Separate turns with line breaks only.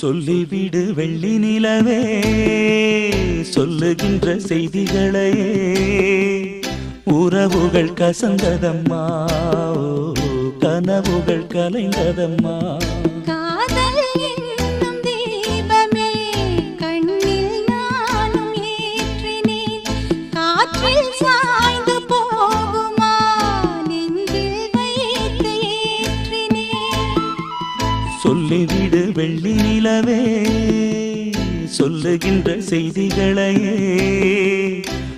சொல்லிவிடு வெள்ளி நிலவே சொல்லுகின்ற செய்திகளையே உறவுகள் கசந்ததம்மா கனவுகள் கலைந்ததம்மா
காதல் என்னும் தீபமே கண்ணில் நானும் ஏற்றினேன் காற்றில் சாய்ந்து போகுமா நெஞ்சில் வைத்து ஏற்றினேன்
சொல்லிவிடு வெள்ளி நிலவே சொல்லுகின்ற செய்திகளையே